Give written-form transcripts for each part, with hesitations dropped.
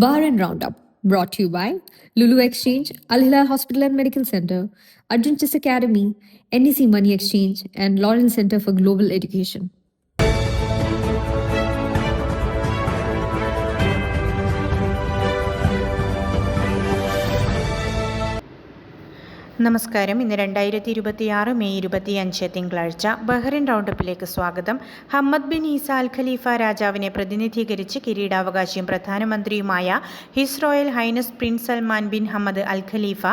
Bar and Roundup, brought to you by Lulu Exchange, Al Hilal Hospital and Medical Center, Arjun Chis Academy, NEC Money Exchange, and Lawrence Center for Global Education. നമസ്കാരം. ഇന്ന് 2026 May 25 തിങ്കളാഴ്ച. Bahrain റൗണ്ടപ്പിലേക്ക് സ്വാഗതം. Hamad bin Isa al Khalifa രാജാവിനെ പ്രതിനിധീകരിച്ച് കിരീടാവകാശിയും പ്രധാനമന്ത്രിയുമായ His Royal Highness Prince Salman bin Hamad al Khalifa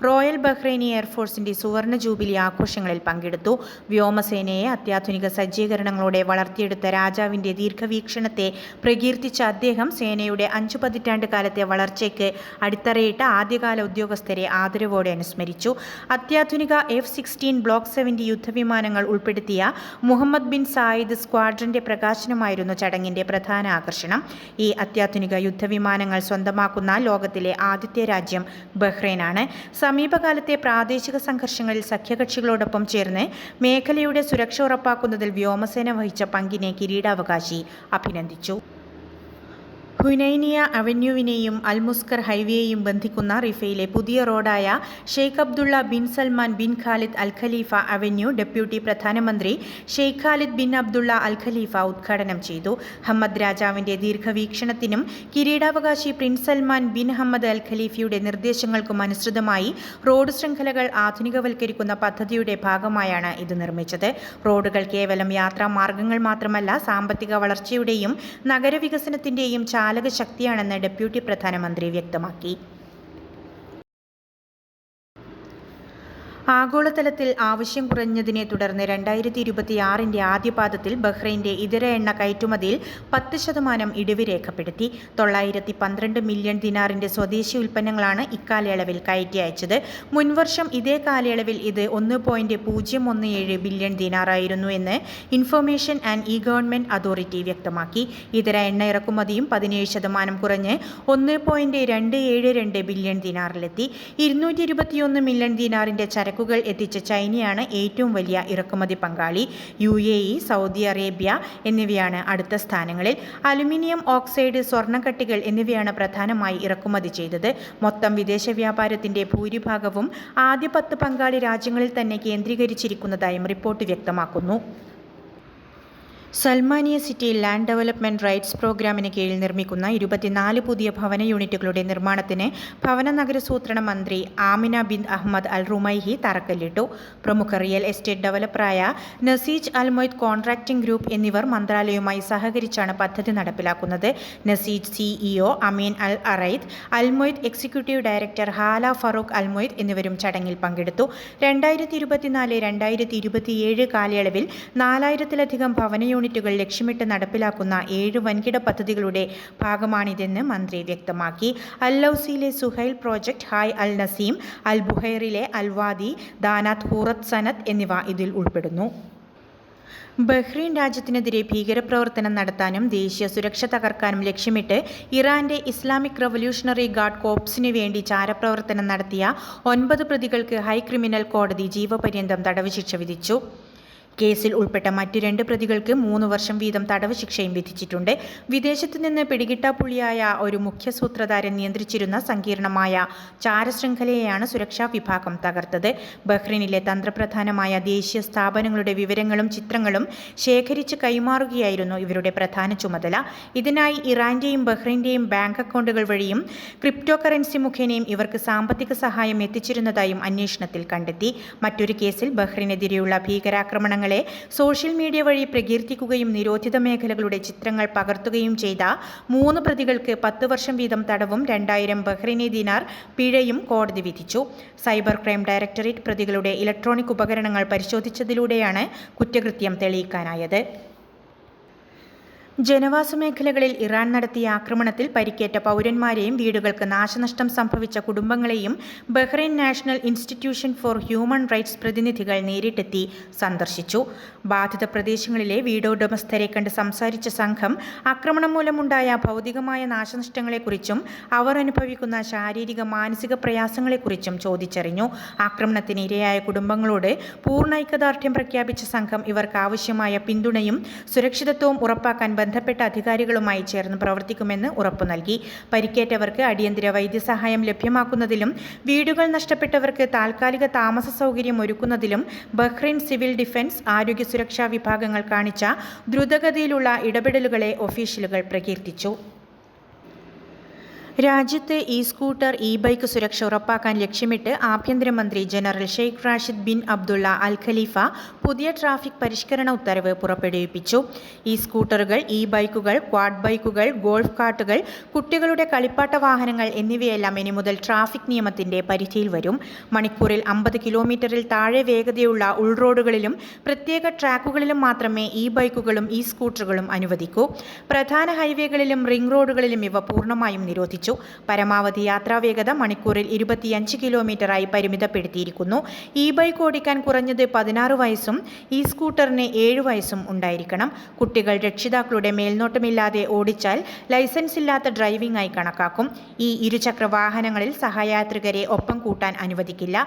Royal Bahraini എയർഫോഴ്സിന്റെ സുവർണ ജൂബിലി ആഘോഷങ്ങളിൽ പങ്കെടുത്തു. വ്യോമസേനയെ അത്യാധുനിക സജ്ജീകരണങ്ങളോടെ വളർത്തിയെടുത്ത രാജാവിന്റെ ദീർഘവീക്ഷണത്തെ പ്രകീർത്തിച്ച അദ്ദേഹം സേനയുടെ 5 പതിറ്റാണ്ട് കാലത്തെ വളർച്ചയ്ക്ക് അടിത്തറയിട്ട ആദ്യകാല ഉദ്യോഗസ്ഥരെ ആദരവോടെ അനുസ്മരിച്ചു. അത്യാധുനിക F-16 ബ്ലോക്ക് 70 യുദ്ധവിമാനങ്ങൾ ഉൾപ്പെടുത്തിയ മുഹമ്മദ് ബിൻ സായിദ് സ്ക്വാഡ്രന്റെ പ്രകാശനമായിരുന്നു ചടങ്ങിന്റെ പ്രധാന ആകർഷണം. ഈ അത്യാധുനിക യുദ്ധവിമാനങ്ങൾ സ്വന്തമാക്കുന്ന ലോകത്തിലെ ആദ്യത്തെ രാജ്യം ബഹ്റൈനാണ്. സമീപകാലത്തെ പ്രാദേശിക സംഘർഷങ്ങളിൽ സഖ്യകക്ഷികളോടൊപ്പം ചേർന്ന് മേഖലയുടെ സുരക്ഷ ഉറപ്പാക്കുന്നതിൽ വ്യോമസേന വഹിച്ച പങ്കിനെ കിരീടാവകാശി അഭിനന്ദിച്ചു. ഹുനൈനിയ അവന്യൂവിനെയും അൽമുസ്കർ ഹൈവേയെയും ബന്ധിക്കുന്ന റിഫയിലെ പുതിയ റോഡായ Sheikh Abdullah bin Salman bin Khalid al Khalifa Avenue deputy പ്രധാനമന്ത്രി Sheikh Khalid bin Abdullah al Khalifa ഉദ്ഘാടനം ചെയ്തു. ഹമ്മദ് രാജാവിന്റെ ദീർഘവീക്ഷണത്തിനും കിരീടാവകാശി Prince Salman bin Hamad al ഖലീഫയുടെ നിർദ്ദേശങ്ങൾക്കും അനുസൃതമായി റോഡ് ശൃംഖലകൾ ആധുനികവൽക്കരിക്കുന്ന പദ്ധതിയുടെ ഭാഗമായാണ് ഇത് നിർമ്മിച്ചത്. റോഡുകൾ കേവലം യാത്രാമാർഗങ്ങൾ മാത്രമല്ല, സാമ്പത്തിക വളർച്ചയുടെയും നഗരവികസനത്തിന്റെയും ചാലകശക്തിയാണെന്ന് ഡെപ്യൂട്ടി പ്രധാനമന്ത്രി വ്യക്തമാക്കി. ആഗോളതലത്തിൽ ആവശ്യം കുറഞ്ഞതിനെ തുടർന്ന് 2026 ആദ്യപാദത്തിൽ ബഹ്റൈന്റെ ഇതര എണ്ണ കയറ്റുമതിയിൽ 10% ഇടിവ് രേഖപ്പെടുത്തി. 912 മില്യൺ ദിനാറിന്റെ സ്വദേശി ഉൽപ്പന്നങ്ങളാണ് ഇക്കാലയളവിൽ കയറ്റി അയച്ചത്. മുൻവർഷം ഇതേ കാലയളവിൽ ഇത് 1.017 ബില്യൺ ദിനാറായിരുന്നു എന്ന് ഇൻഫർമേഷൻ ആൻഡ് ഗവൺമെന്റ് അതോറിറ്റി വ്യക്തമാക്കി. ഇതര എണ്ണ ഇറക്കുമതിയും 17% കുറഞ്ഞ് 1.272 ബില്യൺ ദിനാറിലെത്തി. 221 മില്യൺ ദിനാറിന്റെ ചരക്കുകൾ എത്തിച്ച ചൈനയാണ് ഏറ്റവും വലിയ ഇറക്കുമതി പങ്കാളി. UAE, സൗദി അറേബ്യ എന്നിവയാണ് അടുത്ത സ്ഥാനങ്ങളിൽ. അലുമിനിയം ഓക്സൈഡ്, സ്വർണ്ണക്കട്ടികൾ എന്നിവയാണ് പ്രധാനമായി ഇറക്കുമതി ചെയ്തത്. മൊത്തം വിദേശ വ്യാപാരത്തിന്റെ ഭൂരിഭാഗവും ആദ്യ 10 പങ്കാളി രാജ്യങ്ങളിൽ തന്നെ കേന്ദ്രീകരിച്ചിരിക്കുന്നതായും റിപ്പോർട്ട് വ്യക്തമാക്കുന്നു. സൽമാനിയ സിറ്റിയിൽ ലാൻഡ് ഡെവലപ്മെന്റ് റൈറ്റ്സ് പ്രോഗ്രാമിന് കീഴിൽ നിർമ്മിക്കുന്ന 24 പുതിയ ഭവന യൂണിറ്റുകളുടെ നിർമ്മാണത്തിന് ഭവന നഗരസൂത്രണ മന്ത്രി ആമിന ബിൻ അഹമ്മദ് അൽ റുമൈഹി തറക്കല്ലിട്ടു. പ്രമുഖ റിയൽ എസ്റ്റേറ്റ് ഡെവലപ്പറായ നസീജ് അൽ മൊയ്ദ് കോൺട്രാക്ടിംഗ് ഗ്രൂപ്പ് എന്നിവർ മന്ത്രാലയവുമായി സഹകരിച്ചാണ് പദ്ധതി നടപ്പിലാക്കുന്നത്. നസീജ് CEO അമീൻ അൽ അറൈദ്, അൽ മൊയ്ദ് എക്സിക്യൂട്ടീവ് ഡയറക്ടർ ഹാല ഫറൂഖ് അൽ മൊയ്ദ് എന്നിവരും ചടങ്ങിൽ പങ്കെടുത്തു. 2024-2027 കാലയളവിൽ 4000-ലധികം ഭവന യൂണിറ്റുകൾ ലക്ഷ്യമിട്ട് നടപ്പിലാക്കുന്ന 7 വൻകിട പദ്ധതികളുടെ ഭാഗമാണിതെന്ന് മന്ത്രി വ്യക്തമാക്കി. അൽ ലൗസിയിലെ സുഹൈൽ പ്രോജക്ട്, ഹായ് അൽ നസീം, അൽ ബുഹൈറിലെ അൽ വാദി, ദാനാത്ത് ഹൂറത്ത് സനത്ത് എന്നിവ ഇതിൽ ഉൾപ്പെടുന്നു. ബഹ്റൈൻ രാജ്യത്തിനെതിരെ ഭീകരപ്രവർത്തനം നടത്താനും ദേശീയ സുരക്ഷ തകർക്കാനും ലക്ഷ്യമിട്ട് ഇറാന്റെ ഇസ്ലാമിക് റവല്യൂഷണറി ഗാർഡ് കോർപ്സിനു വേണ്ടി ചാരപ്രവർത്തനം നടത്തിയ 9 പ്രതികൾക്ക് ഹൈ ക്രിമിനൽ കോടതി ജീവപര്യന്തം തടവ് ശിക്ഷ വിധിച്ചു. കേസിൽ ഉൾപ്പെട്ട മറ്റ് 2 പ്രതികൾക്ക് 3 വർഷം വീതം തടവ് ശിക്ഷയും വിധിച്ചിട്ടുണ്ട്. വിദേശത്തു നിന്ന് പിടികിട്ടാപ്പുള്ളിയായ ഒരു മുഖ്യ സൂത്രധാരൻ നിയന്ത്രിച്ചിരുന്ന സങ്കീർണമായ ചാരശൃംഖലയെയാണ് സുരക്ഷാ വിഭാഗം തകർത്തത്. ബഹ്റൈനിലെ തന്ത്രപ്രധാനമായ ദേശീയ സ്ഥാപനങ്ങളുടെ വിവരങ്ങളും ചിത്രങ്ങളും ശേഖരിച്ച് കൈമാറുകയായിരുന്നു ഇവരുടെ പ്രധാന ചുമതല. ഇതിനായി ഇറാന്റെയും ബഹ്റൈന്റെയും ബാങ്ക് അക്കൗണ്ടുകൾ വഴിയും ക്രിപ്റ്റോ കറൻസി മുഖേനയും ഇവർക്ക് സാമ്പത്തിക സഹായം എത്തിച്ചിരുന്നതായും അന്വേഷണത്തിൽ കണ്ടെത്തി. മറ്റൊരു കേസിൽ ബഹ്റൈനെതിരെയുള്ള ഭീകരാക്രമണങ്ങൾ സോഷ്യൽ മീഡിയ വഴി പ്രകീർത്തിക്കുകയും നിരോധിത മേഖലകളുടെ ചിത്രങ്ങൾ പകർത്തുകയും ചെയ്ത 3 പ്രതികൾക്ക് 10 വർഷം വീതം തടവും 2000 ബഹ്റൈനി ദിനാർ പിഴയും കോടതി വിധിച്ചു. സൈബർ ക്രൈം ഡയറക്ടറേറ്റ് പ്രതികളുടെ ഇലക്ട്രോണിക് ഉപകരണങ്ങൾ പരിശോധിച്ചതിലൂടെയാണ് കുറ്റകൃത്യം തെളിയിക്കാനായത്. ജനവാസ മേഖലകളിൽ ഇറാൻ നടത്തിയ ആക്രമണത്തിൽ പരിക്കേറ്റ പൗരന്മാരെയും വീടുകൾക്ക് നാശനഷ്ടം സംഭവിച്ച കുടുംബങ്ങളെയും Bahrain national institution for human rights പ്രതിനിധികൾ നേരിട്ടെത്തി സന്ദർശിച്ചു. ബാധിത പ്രദേശങ്ങളിലെ വീടോടമസ്ഥരെ കണ്ട് സംസാരിച്ച സംഘം ആക്രമണം മൂലമുണ്ടായ ഭൗതികമായ നാശനഷ്ടങ്ങളെക്കുറിച്ചും അവർ അനുഭവിക്കുന്ന ശാരീരിക മാനസിക പ്രയാസങ്ങളെക്കുറിച്ചും ചോദിച്ചറിഞ്ഞു. ആക്രമണത്തിന് ഇരയായ കുടുംബങ്ങളോട് പൂർണ്ണ ഐക്യദാർഢ്യം പ്രഖ്യാപിച്ച സംഘം ഇവർക്ക് ആവശ്യമായ പിന്തുണയും സുരക്ഷിതത്വവും ഉറപ്പാക്കാൻ ബന്ധപ്പെട്ട അധികാരികളുമായി ചേർന്ന് പ്രവർത്തിക്കുമെന്ന് ഉറപ്പു നൽകി. പരിക്കേറ്റവർക്ക് അടിയന്തര വൈദ്യസഹായം ലഭ്യമാക്കുന്നതിലും വീടുകൾ നഷ്ടപ്പെട്ടവർക്ക് താൽക്കാലിക താമസ സൗകര്യം ഒരുക്കുന്നതിലും ബഹ്റൈൻ സിവിൽ ഡിഫൻസ്, ആരോഗ്യ സുരക്ഷാ വിഭാഗങ്ങൾ കാണിച്ച ദ്രുതഗതിയിലുള്ള ഇടപെടലുകളെ ഒഫീഷ്യലുകൾ പ്രകീർത്തിച്ചു. രാജ്യത്ത് സ്കൂട്ടർ, ബൈക്ക് സുരക്ഷ ഉറപ്പാക്കാൻ ലക്ഷ്യമിട്ട് ആഭ്യന്തരമന്ത്രി general Sheikh Rashid bin Abdullah al Khalifa പുതിയ ട്രാഫിക് പരിഷ്കരണ ഉത്തരവ് പുറപ്പെടുവിപ്പിച്ചു. സ്കൂട്ടറുകൾ, ബൈക്കുകൾ, ക്വാഡ് ബൈക്കുകൾ, ഗോൾഫ് കാർട്ടുകൾ, കുട്ടികളുടെ കളിപ്പാട്ട വാഹനങ്ങൾ എന്നിവയെല്ലാം ഇനി മുതൽ ട്രാഫിക് നിയമത്തിന്റെ പരിധിയിൽ വരും. മണിക്കൂറിൽ 50 കിലോമീറ്ററിൽ താഴെ വേഗതയുള്ള ഉൾറോഡുകളിലും പ്രത്യേക ട്രാക്കുകളിലും മാത്രമേ ബൈക്കുകളും സ്കൂട്ടറുകളും അനുവദിക്കൂ. പ്രധാന ഹൈവേകളിലും റിംഗ് റോഡുകളിലും ഇവ പൂർണ്ണമായും നിരോധിച്ചു. പരമാവധി യാത്രാവേഗത മണിക്കൂറിൽ 25 കിലോമീറ്ററായി പരിമിതപ്പെടുത്തിയിരിക്കുന്നു. ബൈക്ക് ഓടിക്കാൻ കുറഞ്ഞത് 16 വയസ്സും സ്കൂട്ടറിന് 7 വയസ്സും ഉണ്ടായിരിക്കണം. കുട്ടികൾ രക്ഷിതാക്കളുടെ മേൽനോട്ടമില്ലാതെ ഓടിച്ചാൽ ലൈസൻസ് ഇല്ലാത്ത ഡ്രൈവിംഗ് ആയി കണക്കാക്കും. ഇരുചക്ര വാഹനങ്ങളിൽ സഹയാത്രികരെ ഒപ്പം കൂട്ടാൻ അനുവദിക്കില്ല.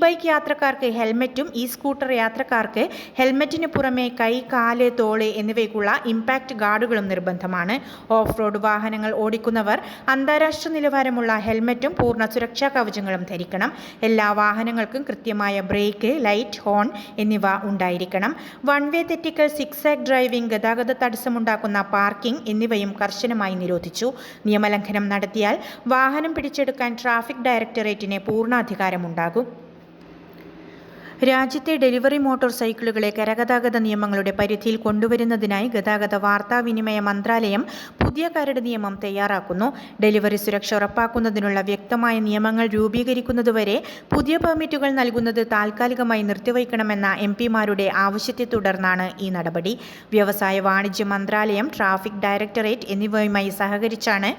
ബൈക്ക് യാത്രക്കാർക്ക് ഹെൽമറ്റും സ്കൂട്ടർ യാത്രക്കാർക്ക് ഹെൽമറ്റിന് പുറമെ കൈ, കാല്, തോള് എന്നിവയ്ക്കുള്ള ഇമ്പാക്ട് ഗാർഡുകളും നിർബന്ധമാണ്. ഓഫ് റോഡ് വാഹനങ്ങൾ ഓടിക്കുന്നവർ അന്താരാഷ്ട്ര നിലവാരമുള്ള ഹെൽമറ്റും പൂർണ്ണ സുരക്ഷാ കവചങ്ങളും ധരിക്കണം. എല്ലാ വാഹനങ്ങൾക്കും കൃത്യമായ ബ്രേക്ക്, ലൈറ്റ്, ഹോൺ എന്നിവ ഉണ്ടായിരിക്കണം. വൺ വേ തെറ്റിക്കൽ, സിക്സാക് ഡ്രൈവിംഗ്, ഗതാഗത തടസ്സമുണ്ടാക്കുന്ന പാർക്കിംഗ് എന്നിവയും കർശനമായി നിരോധിച്ചു. നിയമലംഘനം നടത്തിയാൽ വാഹനം പിടിച്ചെടുക്കാൻ ട്രാഫിക് ഡയറക്ടറേറ്റിന് പൂർണ്ണ അധികാരമുണ്ടാകും. രാജ്യത്തെ ഡെലിവറി മോട്ടോർ സൈക്കിളുകളെ ഗതാഗത നിയമങ്ങളുടെ പരിധിയിൽ കൊണ്ടുവരുന്നതിനായി ഗതാഗത വാർത്താവിനിമയ മന്ത്രാലയം പുതിയ കരട് നിയമം തയ്യാറാക്കുന്നു. ഡെലിവറി സുരക്ഷ ഉറപ്പാക്കുന്നതിനുള്ള വ്യക്തമായ നിയമങ്ങൾ രൂപീകരിക്കുന്നതുവരെ പുതിയ പെർമിറ്റുകൾ നൽകുന്നത് താൽക്കാലികമായി നിർത്തിവയ്ക്കണമെന്ന MP-മാരുടെ ആവശ്യത്തെ തുടർന്നാണ് ഈ നടപടി. വ്യവസായ വാണിജ്യ മന്ത്രാലയം, ട്രാഫിക് ഡയറക്ടറേറ്റ് എന്നിവയുമായി സഹകരിച്ചാണ്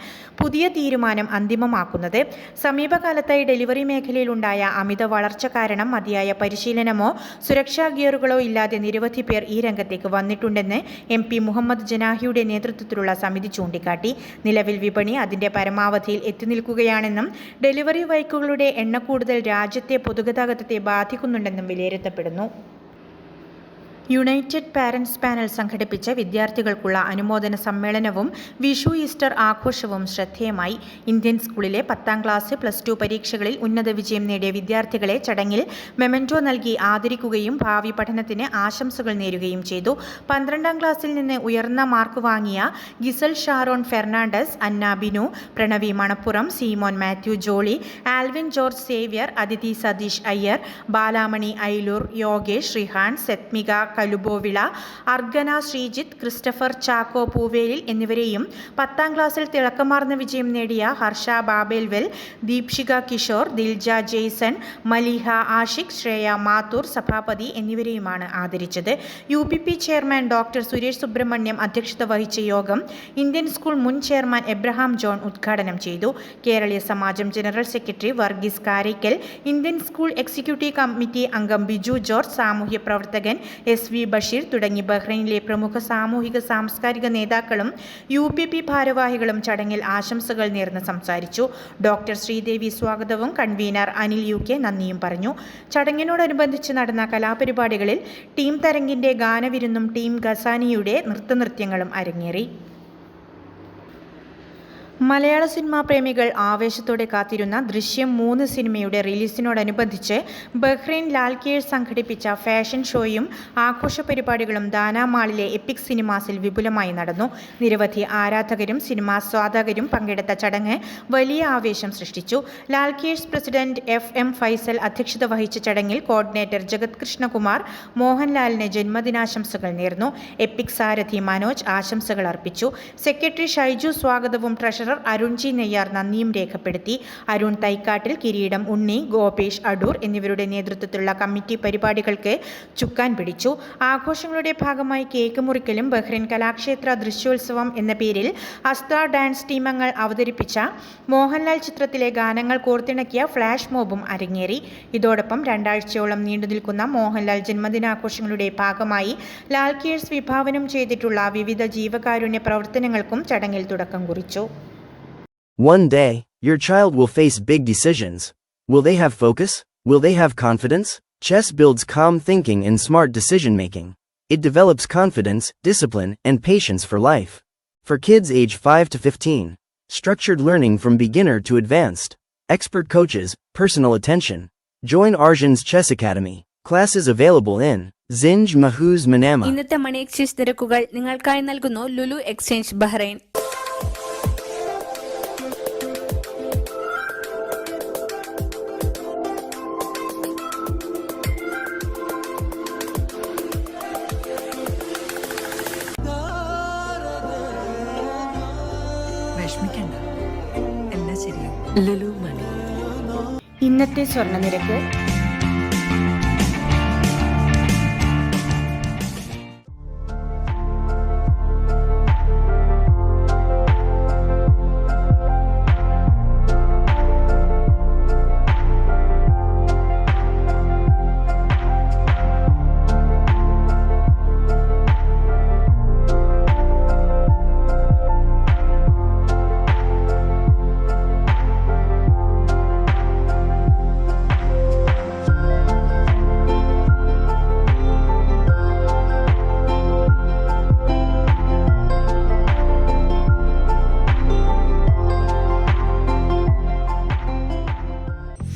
പുതിയ തീരുമാനം അന്തിമമാക്കുന്നത്. സമീപകാലത്തായി ഡെലിവറി മേഖലയിലുണ്ടായ അമിത വളർച്ച കാരണം മതിയായ പരിശീലനമോ സുരക്ഷാ ഗിയറുകളോ ഇല്ലാതെ നിരവധി പേർ ഈ രംഗത്തേക്ക് വന്നിട്ടുണ്ടെന്ന് MP മുഹമ്മദ് ജനാഹിയുടെ നേതൃത്വത്തിലുള്ള സമിതി ചൂണ്ടിക്കാട്ടി. നിലവിൽ വിപണി അതിന്റെ പരമാവധിയിൽ എത്തിനിൽക്കുകയാണെന്നും ഡെലിവറി ബൈക്കുകളുടെ എണ്ണക്കൂടുതൽ രാജ്യത്തെ പൊതുഗതാഗതത്തെ ബാധിക്കുന്നുണ്ടെന്നും വിലയിരുത്തപ്പെടുന്നു. യുണൈറ്റഡ് പാരന്റ്സ് പാനൽ സംഘടിപ്പിച്ച വിദ്യാർത്ഥികൾക്കുള്ള അനുമോദന സമ്മേളനവും വിഷു, ഈസ്റ്റർ ആഘോഷവും ശ്രദ്ധേയമായി. ഇന്ത്യൻ സ്കൂളിലെ 10ാം ക്ലാസ്, +2 പരീക്ഷകളിൽ ഉന്നത വിജയം നേടിയ വിദ്യാർത്ഥികളെ ചടങ്ങിൽ മെമന്റോ നൽകി ആദരിക്കുകയും ഭാവി പഠനത്തിന് ആശംസകൾ നേരുകയും ചെയ്തു. 12ാം ക്ലാസ്സിൽ നിന്ന് ഉയർന്ന മാർക്ക് വാങ്ങിയ ഗിസൽ ഷാരോൺ ഫെർണാണ്ടസ്, അന്ന ബിനു, പ്രണവി മണപ്പുറം, സീമോൻ മാത്യു ജോളി, ആൽവിൻ ജോർജ് സേവ്യർ, അതിഥി സതീഷ് അയ്യർ, ബാലാമണി ഐലൂർ, യോഗേഷ് റിഹാൻ, സെത്മിക കലുബോവിള, അർഗന ശ്രീജിത്ത്, ക്രിസ്റ്റഫർ ചാക്കോ പൂവേലിൽ എന്നിവരെയും 10ാം ക്ലാസ്സിൽ തിളക്കമാർന്ന വിജയം നേടിയ ഹർഷ ബാബേൽവെൽ, ദീപ്ഷിക കിഷോർ, ദിൽജ ജെയ്സൺ, മലിഹ ആഷിഖ്, ശ്രേയ മാത്തൂർ, സഭാപതി എന്നിവരെയുമാണ് ആദരിച്ചത്. UPP chairman doctor Suresh Subramaniam അധ്യക്ഷത വഹിച്ച യോഗം ഇന്ത്യൻ സ്കൂൾ മുൻ ചെയർമാൻ എബ്രഹാം ജോൺ ഉദ്ഘാടനം ചെയ്തു. Keraleeya Samajam general secretary Varghese Karaikal, Indian school executive committee അംഗം ബിജു ജോർജ്, സാമൂഹ്യ പ്രവർത്തകൻ SV ബഷീർ തുടങ്ങി ബഹ്റൈനിലെ പ്രമുഖ സാമൂഹിക സാംസ്കാരിക നേതാക്കളും UPP ഭാരവാഹികളും ചടങ്ങിൽ ആശംസകൾ നേർന്ന് സംസാരിച്ചു. ഡോക്ടർ ശ്രീദേവി സ്വാഗതവും കൺവീനർ അനിൽ UK നന്ദിയും പറഞ്ഞു. ചടങ്ങിനോടനുബന്ധിച്ച് നടന്ന കലാപരിപാടികളിൽ ടീം തരംഗിന്റെ ഗാനവിരുന്നും ടീം ഗസാനിയുടെ നൃത്തനൃത്യങ്ങളും അരങ്ങേറി. മലയാള സിനിമാ പ്രേമികൾ ആവേശത്തോടെ കാത്തിരുന്ന ദൃശ്യം 3 സിനിമയുടെ റിലീസിനോടനുബന്ധിച്ച് ബഹ്റൈൻ ലാൽകേഴ്സ് സംഘടിപ്പിച്ച ഫാഷൻ ഷോയും ആഘോഷ പരിപാടികളും ദാന മാളിലെ എപ്പിക് സിനിമാസിൽ വിപുലമായി നടന്നു. നിരവധി ആരാധകരും സിനിമാ സ്വാഗതരും പങ്കെടുത്ത ചടങ്ങ് വലിയ ആവേശം സൃഷ്ടിച്ചു. ലാൽകേഴ്സ് പ്രസിഡന്റ് FM ഫൈസൽ അധ്യക്ഷത വഹിച്ച ചടങ്ങിൽ കോർഡിനേറ്റർ ജഗത് കൃഷ്ണകുമാർ മോഹൻലാലിന് ജന്മദിനാശംസകൾ നേർന്നു. എപ്പിക് സാരഥി മനോജ് ആശംസകൾ അർപ്പിച്ചു. സെക്രട്ടറി ഷൈജു സ്വാഗതവും ട്രഷറർ അരുൺ ജി നെയ്യാർ നന്ദിയും രേഖപ്പെടുത്തി. അരുൺ തൈക്കാട്ടിൽ, കിരീടം ഉണ്ണി, ഗോപേഷ് അടൂർ എന്നിവരുടെ നേതൃത്വത്തിലുള്ള കമ്മിറ്റി പരിപാടികൾക്ക് ചുക്കാൻ പിടിച്ചു. ആഘോഷങ്ങളുടെ ഭാഗമായി കേക്ക് മുറിക്കലും ബഹ്റൈൻ കലാക്ഷേത്ര ദൃശ്യോത്സവം എന്ന പേരിൽ അസ്ത്ര ഡാൻസ് ടീമങ്ങൾ അവതരിപ്പിച്ച മോഹൻലാൽ ചിത്രത്തിലെ ഗാനങ്ങൾ കോർത്തിണക്കിയ ഫ്ലാഷ് മോബും അരങ്ങേറി. ഇതോടൊപ്പം 2 ആഴ്ചയോളം നീണ്ടുനിൽക്കുന്ന മോഹൻലാൽ ജന്മദിനാഘോഷങ്ങളുടെ ഭാഗമായി ലാൽകേഴ്സ് വിഭാവനം ചെയ്തിട്ടുള്ള വിവിധ ജീവകാരുണ്യ പ്രവർത്തനങ്ങൾക്കും ചടങ്ങിൽ തുടക്കം കുറിച്ചു. One day, your child will face big decisions. Will they have focus? Will they have confidence? Chess builds calm thinking and smart decision making. It develops confidence, discipline, and patience for life. For kids age 5 to 15, structured learning from beginner to advanced, expert coaches, personal attention. Join Arjun's Chess Academy. Classes available in Zinj Mahuz Manama. ഇന്നത്തെ money exchange നിരക്കുകൾ നിങ്ങൾക്കായി നൽകുന്നു Lulu exchange Bahrain. വിഷമിക്കണ്ട, എല്ലാം ശരിയാവും. ലുലു മണി. ഇന്നത്തെ സ്വർണ്ണ നിരക്ക്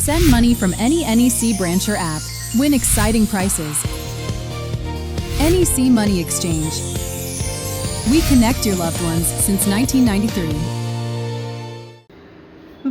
Send money from any NEC branch or app. Win exciting prizes. NEC Money Exchange. We connect your loved ones since 1993.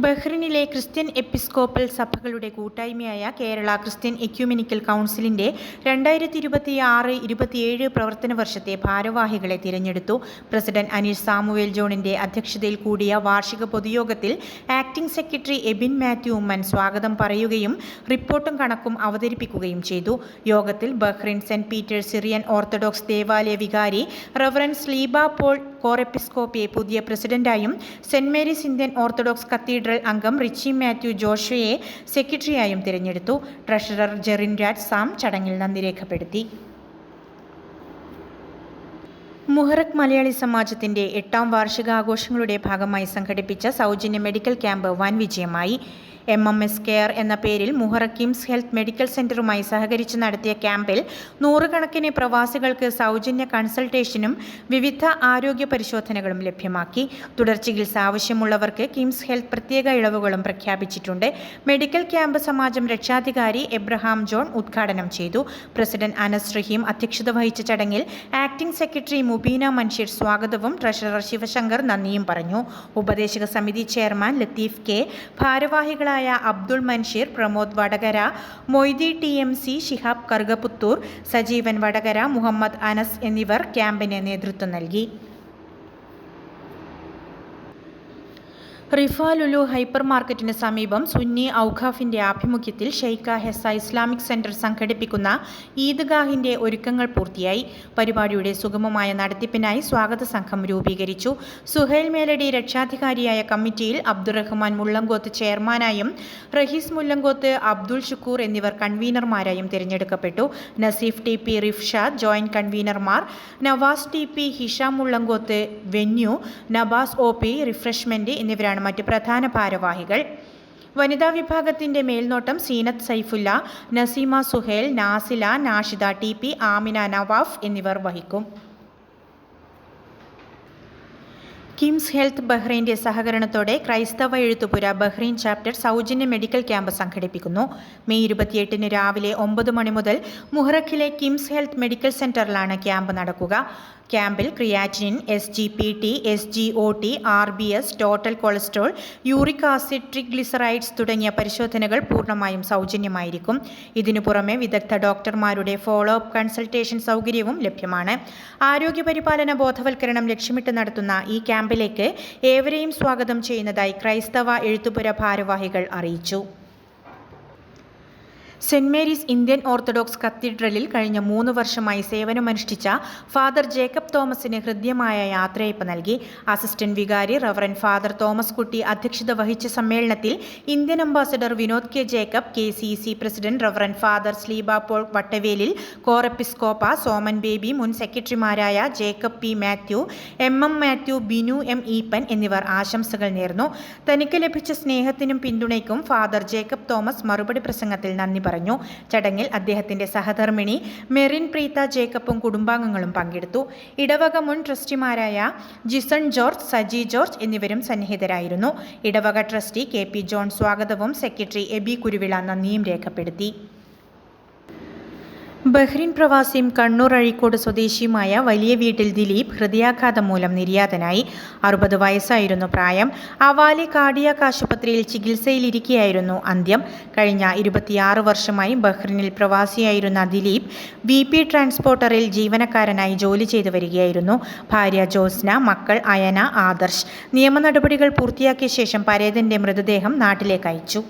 ബഹ്റിനിലെ ക്രിസ്ത്യൻ എപ്പിസ്കോപ്പൽ സഭകളുടെ കൂട്ടായ്മയായ കേരള ക്രിസ്ത്യൻ എക്യുമെനിക്കൽ കൗൺസിലിൻ്റെ 2026-27 പ്രവർത്തന വർഷത്തെ ഭാരവാഹികളെ തിരഞ്ഞെടുത്തു. പ്രസിഡന്റ് അനീഷ് സാമുവേൽ ജോണിൻ്റെ അധ്യക്ഷതയിൽ കൂടിയ വാർഷിക പൊതുയോഗത്തിൽ ആക്ടിംഗ് സെക്രട്ടറി എബിൻ മാത്യു ഉമ്മൻ സ്വാഗതം പറയുകയും റിപ്പോർട്ടും കണക്കും അവതരിപ്പിക്കുകയും ചെയ്തു. യോഗത്തിൽ Bahrain Saint Peter's Syrian Orthodox ദേവാലയ വികാരി റവറൻഡ് സ്ലീബ പോൾ കോറെപ്പിസ്കോപ്പിയെ പുതിയ പ്രസിഡന്റായും Saint Mary's Indian Orthodox Cathedral അംഗം റിച്ചി മാത്യു ജോഷയെ സെക്രട്ടറിയായും തിരഞ്ഞെടുത്തു. ട്രഷറർ ജെറിൻ രാജ് സാം ചടങ്ങിൽ നന്ദി രേഖപ്പെടുത്തി. മുഹറക് മലയാളി സമാജത്തിൻ്റെ 8ാം വാർഷികാഘോഷങ്ങളുടെ ഭാഗമായി സംഘടിപ്പിച്ച സൗജന്യ മെഡിക്കൽ ക്യാമ്പ് വൻ വിജയമായി. MMS കെയർ എന്ന പേരിൽ മുഹറക് കിംസ് ഹെൽത്ത് മെഡിക്കൽ സെന്ററുമായി സഹകരിച്ച് നടത്തിയ ക്യാമ്പിൽ നൂറുകണക്കിന് പ്രവാസികൾക്ക് സൗജന്യ കൺസൾട്ടേഷനും വിവിധ ആരോഗ്യ പരിശോധനകളും ലഭ്യമാക്കി. തുടർ ചികിത്സ ആവശ്യമുള്ളവർക്ക് കിംസ് ഹെൽത്ത് പ്രത്യേക ഇളവുകളും പ്രഖ്യാപിച്ചിട്ടുണ്ട്. മെഡിക്കൽ ക്യാമ്പ് സമാജം രക്ഷാധികാരി എബ്രഹാം ജോൺ ഉദ്ഘാടനം ചെയ്തു. പ്രസിഡന്റ് അനസ് റഹീം അധ്യക്ഷത വഹിച്ച ചടങ്ങിൽ ആക്ടിംഗ് സെക്രട്ടറി മുബീന മൻഷീർ സ്വാഗതവും ട്രഷറർ ശിവശങ്കർ നന്ദിയും പറഞ്ഞു. ഉപദേശക സമിതി ചെയർമാൻ ലത്തീഫ് കെ, ഭാരവാഹികളായ അബ്ദുൾ മൻഷീർ, പ്രമോദ് വടകര, മൊയ്തി TMC, ശിഹാബ് കറുകപുത്തൂർ, സജീവൻ വടകര, മുഹമ്മദ് അനസ് എന്നിവർ ക്യാമ്പിന് നേതൃത്വം നൽകി. റിഫ ലുലു ഹൈപ്പർ മാർക്കറ്റിന് സമീപം സുന്നി ഔഖാഫിൻ്റെ ആഭിമുഖ്യത്തിൽ ഷെയ്ഖ ഹെസ ഇസ്ലാമിക് സെന്റർ സംഘടിപ്പിക്കുന്ന ഈദ്ഗാഹിൻ്റെ ഒരുക്കങ്ങൾ പൂർത്തിയായി. പരിപാടിയുടെ സുഗമമായ നടത്തിപ്പിനായി സ്വാഗത സംഘം രൂപീകരിച്ചു. സുഹൈൽ മേലടി രക്ഷാധികാരിയായ കമ്മിറ്റിയിൽ അബ്ദുറഹ്മാൻ മുള്ളങ്കോത്ത് ചെയർമാനായും റഹീസ് മുല്ലങ്കോത്ത്, അബ്ദുൾ ഷുക്കൂർ എന്നിവർ കൺവീനർമാരായും തിരഞ്ഞെടുക്കപ്പെട്ടു. നസീഫ് TP, റിഫ്ഷാദ് ജോയിന്റ് കൺവീനർമാർ, Navas TP, Hisham Mullankoth venue, Nabas OP refreshment എന്നിവരാണ് മറ്റ് പ്രധാന ഭാരവാഹികൾ. വനിതാ വിഭാഗത്തിന്റെ മേൽനോട്ടം സീനത്ത് സൈഫുല്ല, നസീമ സുഹേൽ, നാസില, നാഷിദ TP, ആമിന നവാഫ് എന്നിവർ വഹിക്കും. കിംസ് ഹെൽത്ത് ബഹ്റൈൻ്റെ സഹകരണത്തോടെ ക്രൈസ്തവ എഴുത്തുപുര ബഹ്റൈൻ ചാപ്റ്റർ സൗജന്യ മെഡിക്കൽ ക്യാമ്പ് സംഘടിപ്പിക്കുന്നു. മെയ് 28 രാവിലെ 9 മണി മുതൽ മുഹറഖിലെ കിംസ് ഹെൽത്ത് മെഡിക്കൽ സെന്ററിലാണ് ക്യാമ്പ് നടക്കുക. ക്യാമ്പിൽ creatinine, SGPT, SGOT, RBS, total cholesterol, uric acid, ട്രിഗ്ലിസറൈഡ്സ് തുടങ്ങിയ പരിശോധനകൾ പൂർണ്ണമായും സൗജന്യമായിരിക്കും. ഇതിനു പുറമെ വിദഗ്ധ ഡോക്ടർമാരുടെ ഫോളോ അപ്പ് കൺസൾട്ടേഷൻ സൗകര്യവും ലഭ്യമാണ്. ആരോഗ്യപരിപാലന ബോധവൽക്കരണം ലക്ഷ്യമിട്ട് നടത്തുന്ന ഈ ക്യാമ്പിലേക്ക് ഏവരെയും സ്വാഗതം ചെയ്യുന്നതായി ക്രൈസ്തവ എഴുത്തുപുര ഭാരവാഹികൾ അറിയിച്ചു. സെന്റ് മേരീസ് ഇന്ത്യൻ ഓർത്തഡോക്സ് കത്തീഡ്രലിൽ കഴിഞ്ഞ 3 വർഷമായി സേവനമനുഷ്ഠിച്ച ഫാദർ ജേക്കബ് തോമസിന് ഹൃദ്യമായ യാത്രയയപ്പ് നൽകി. അസിസ്റ്റന്റ് വികാരി റവറൻഡ് ഫാദർ തോമസ് കുട്ടി അധ്യക്ഷത വഹിച്ച സമ്മേളനത്തിൽ Indian ambassador Vinod K. Jacob, KCC president reverend father Sleeba Paul Vattavelil, Corepiscopa Soman Baby, മുൻ സെക്രട്ടറിമാരായ Jacob P. Mathew, MM Mathew, Binu M. Eapen എന്നിവർ ആശംസകൾ നേർന്നു. തനിക്ക് ലഭിച്ച സ്നേഹത്തിനും പിന്തുണയ്ക്കും ഫാദർ ജേക്കബ് തോമസ് മറുപടി പ്രസംഗത്തിൽ നന്ദി പറഞ്ഞു. പറഞ്ഞു. ചടങ്ങിൽ അദ്ദേഹത്തിന്റെ സഹധർമ്മിണി മെറിൻ പ്രീത ജേക്കബും കുടുംബാംഗങ്ങളും പങ്കെടുത്തു. ഇടവക മുൻ ട്രസ്റ്റിമാരായ ജിസൺ ജോർജ്, സജി ജോർജ് എന്നിവരും സന്നിഹിതരായിരുന്നു. ഇടവക ട്രസ്റ്റി KP ജോൺ സ്വാഗതവും സെക്രട്ടറി എബി കുരുവിള നന്ദിയും രേഖപ്പെടുത്തി. ബഹ്റിൻ പ്രവാസിയും കണ്ണൂർ അഴീക്കോട് സ്വദേശിയുമായ വലിയ വീട്ടിൽ ദിലീപ് ഹൃദയാഘാതം മൂലം നിര്യാതനായി. 60 വയസ്സായിരുന്നു പ്രായം. അവാലി കാർഡിയാക് ആശുപത്രിയിൽ ചികിത്സയിലിരിക്കെയായിരുന്നു അന്ത്യം. കഴിഞ്ഞ 26 വർഷമായി ബഹ്റിനിൽ പ്രവാസിയായിരുന്ന ദിലീപ് VP ട്രാൻസ്പോർട്ടറിൽ ജീവനക്കാരനായി ജോലി ചെയ്തു വരികയായിരുന്നു. ഭാര്യ ജോസ്ന, മക്കൾ അയന, ആദർശ്. നിയമ നടപടികൾ പൂർത്തിയാക്കിയ ശേഷം പരേതന്റെ മൃതദേഹം നാട്ടിലേക്ക് അയച്ചു.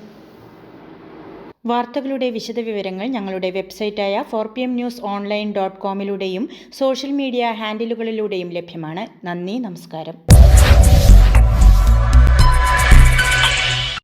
വാർത്തകളുടെ വിശദവിവരങ്ങൾ ഞങ്ങളുടെ വെബ്സൈറ്റായ 4pmnewsonline.com സോഷ്യൽ മീഡിയ ഹാൻഡിലുകളിലൂടെയും ലഭ്യമാണ്. നന്ദി, നമസ്കാരം.